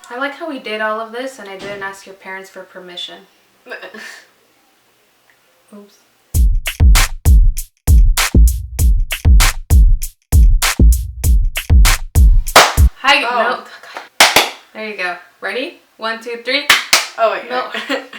I like how we did all of this and I didn't ask your parents for permission. Oops. Hi. Oh. No. There you go. Ready? 1, 2, 3. Oh wait. No.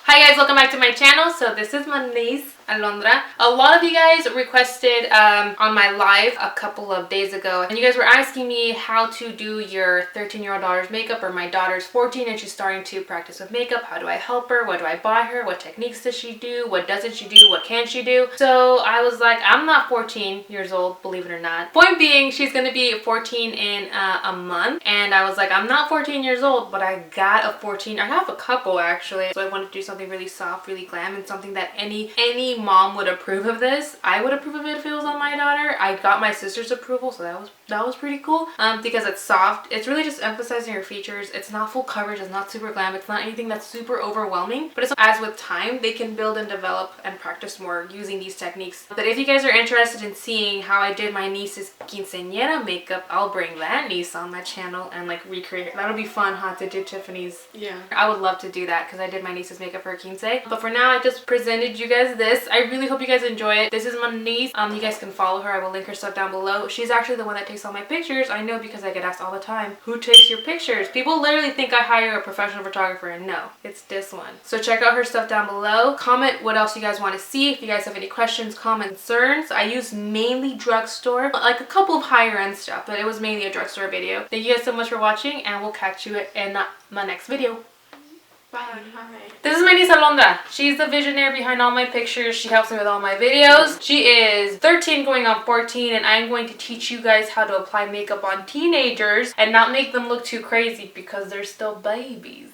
Hi guys, welcome back to my channel. So this is my niece Alondra. A lot of you guys requested on my live a couple of days ago, and you guys were asking me how to do your 13-year-old daughter's makeup, or my daughter's 14 and she's starting to practice with makeup. How do I help her? What do I buy her? What techniques does she do? What doesn't she do? What can she do? So I was like, I'm not 14 years old, believe it or not. Point being, she's gonna be 14 in a month, and I was like, I'm not 14 years old, but I got a 14. I have a couple actually. So I wanted to do something really soft, really glam, and something that any mom would approve of this. I would approve of it if it was on my daughter. I got my sister's approval, so that was pretty cool. Because it's soft. It's really just emphasizing her features. It's not full coverage. It's not super glam. It's not anything that's super overwhelming. But it's, as with time, they can build and develop and practice more using these techniques. But if you guys are interested in seeing how I did my niece's quinceañera makeup, I'll bring that niece on my channel and like recreate. That'll be fun, huh? To do Tiffany's. Yeah. I would love to do that because I did my niece's makeup for her quince. But for now, I just presented you guys this. I really hope you guys enjoy it. This is my niece. You guys can follow her. I will link her stuff down below. She's actually the one that takes all my pictures. I know because I get asked all the time, who takes your pictures? People literally think I hire a professional photographer, and no, it's this one. So check out her stuff down below. Comment what else you guys want to see. If you guys have any questions, comments, concerns. I use mainly drugstore, like a couple of higher end stuff, but it was mainly a drugstore video. Thank you guys so much for watching, and we'll catch you in my next video. Bye. This is my niece Alondra. She's the visionary behind all my pictures. She helps me with all my videos. She is 13 going on 14, and I'm going to teach you guys how to apply makeup on teenagers and not make them look too crazy because they're still babies.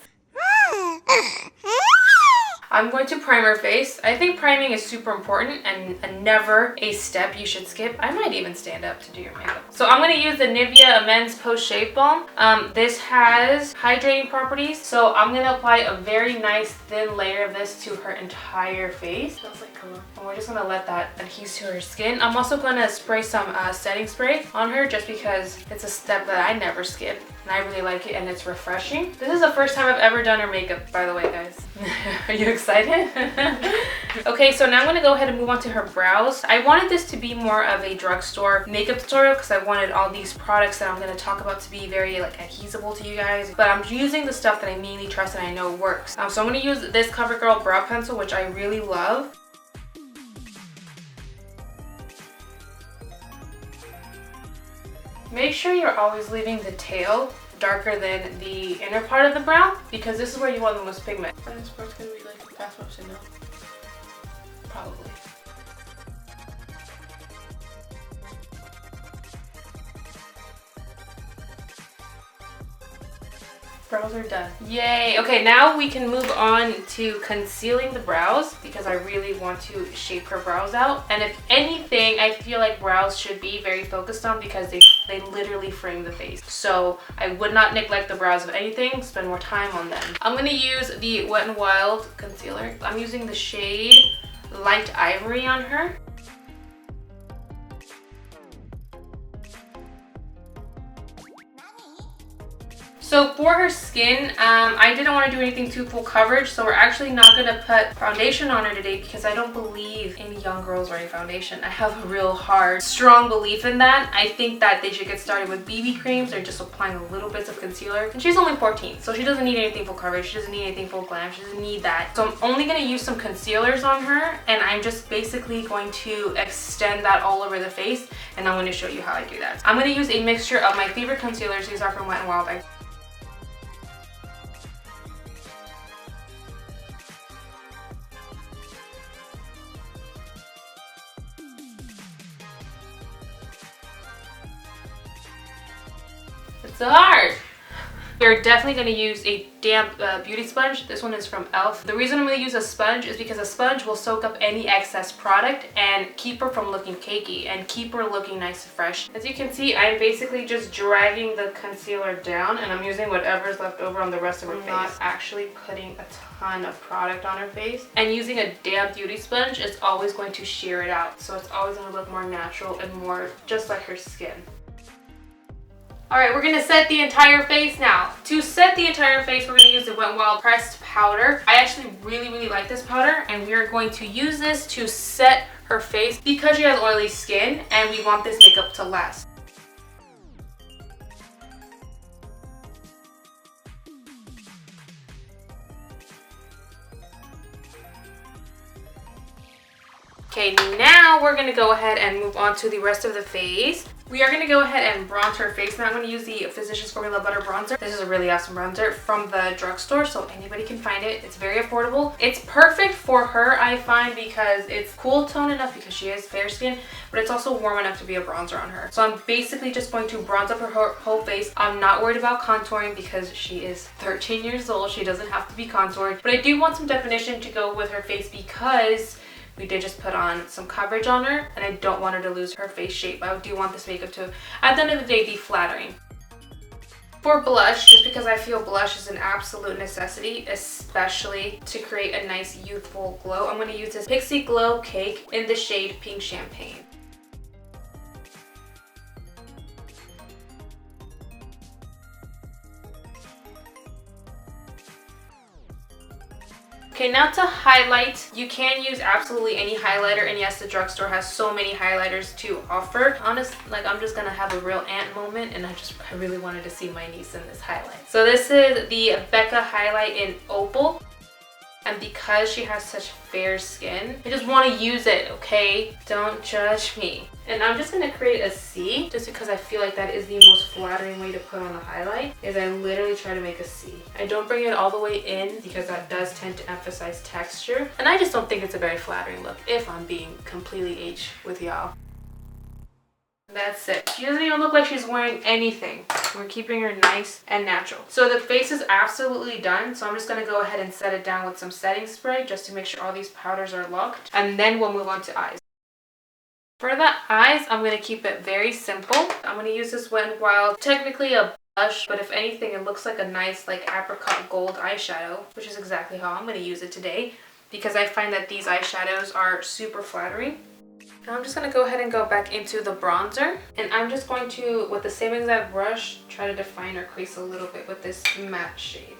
I'm going to prime her face. I think priming is super important and never a step you should skip. I might even stand up to do your makeup. So I'm going to use the Nivea Men's Post Shave Balm. This has hydrating properties. So I'm going to apply a very nice thin layer of this to her entire face. Smells like cologne. And we're just going to let that adhere to her skin. I'm also going to spray some setting spray on her just because it's a step that I never skip. And I really like it, and it's refreshing. This is the first time I've ever done her makeup, by the way, guys. Are you excited? Okay, so now I'm gonna go ahead and move on to her brows. I wanted this to be more of a drugstore makeup tutorial because I wanted all these products that I'm gonna talk about to be very like adhesible to you guys. But I'm using the stuff that I mainly trust and I know works. So I'm gonna use this CoverGirl brow pencil, which I really love. Make sure you're always leaving the tail darker than the inner part of the brow because this is where you want the most pigment. And this part's gonna be like a fast motion now. Probably. Brows are done. Yay! Okay, now we can move on to concealing the brows because I really want to shape her brows out. And if anything, I feel like brows should be very focused on because they literally frame the face. So I would not neglect the brows of anything, spend more time on them. I'm gonna use the Wet n Wild concealer. I'm using the shade Light Ivory on her. So for her skin, I didn't want to do anything too full coverage, so we're actually not going to put foundation on her today because I don't believe any young girls wearing foundation. I have a real hard, strong belief in that. I think that they should get started with BB creams or just applying a little bits of concealer. And she's only 14, so she doesn't need anything full coverage. She doesn't need anything full glam. She doesn't need that. So I'm only going to use some concealers on her, and I'm just basically going to extend that all over the face, and I'm going to show you how I do that. I'm going to use a mixture of my favorite concealers. These are from Wet n Wild. It's so hard. You're definitely going to use a damp beauty sponge. This one is from e.l.f. The reason I'm going to use a sponge is because a sponge will soak up any excess product and keep her from looking cakey and keep her looking nice and fresh. As you can see, I'm basically just dragging the concealer down, and I'm using whatever's left over on the rest of her face. Not actually putting a ton of product on her face. And using a damp beauty sponge is always going to sheer it out. So it's always going to look more natural and more just like her skin. Alright, we're gonna set the entire face now. To set the entire face, we're gonna use the Wet n Wild pressed powder. I actually really like this powder, and we are going to use this to set her face because she has oily skin and we want this makeup to last. Okay, now we're gonna go ahead and move on to the rest of the face. We are gonna go ahead and bronze her face. Now I'm gonna use the Physicians Formula Butter Bronzer. This is a really awesome bronzer from the drugstore, so anybody can find it. It's very affordable. It's perfect for her, I find, because it's cool tone enough because she has fair skin, but it's also warm enough to be a bronzer on her. So I'm basically just going to bronze up her whole face. I'm not worried about contouring because she is 13 years old. She doesn't have to be contoured, but I do want some definition to go with her face because we did just put on some coverage on her and I don't want her to lose her face shape. I do want this makeup to, at the end of the day, be flattering. For blush, just because I feel blush is an absolute necessity, especially to create a nice youthful glow, I'm going to use this Pixie Glow Cake in the shade Pink Champagne. Okay, now to highlight, you can use absolutely any highlighter, and yes, the drugstore has so many highlighters to offer. Honestly, like, I'm just gonna have a real aunt moment, and I really wanted to see my niece in this highlight. So this is the Becca highlight in Opal. And because she has such fair skin, I just want to use it, okay? Don't judge me. And I'm just going to create a C, just because I feel like that is the most flattering way to put on a highlight, is I literally try to make a C. I don't bring it all the way in because that does tend to emphasize texture. And I just don't think it's a very flattering look, if I'm being completely H with y'all. That's it. She doesn't even look like she's wearing anything. We're keeping her nice and natural. So the face is absolutely done. So I'm just going to go ahead and set it down with some setting spray just to make sure all these powders are locked. And then we'll move on to eyes. For the eyes, I'm going to keep it very simple. I'm going to use this Wet n Wild, technically a blush, but if anything, it looks like a nice like apricot gold eyeshadow, which is exactly how I'm going to use it today because I find that these eyeshadows are super flattering. Now I'm just going to go ahead and go back into the bronzer, and I'm just going to, with the same exact brush, try to define her crease a little bit with this matte shade.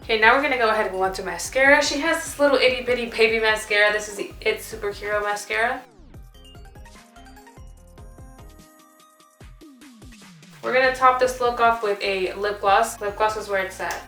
Okay, now we're gonna go ahead and move on to mascara. She has this little itty bitty baby mascara. This is the It's Superhero mascara. We're gonna top this look off with a lip gloss. Lip gloss is where it's at.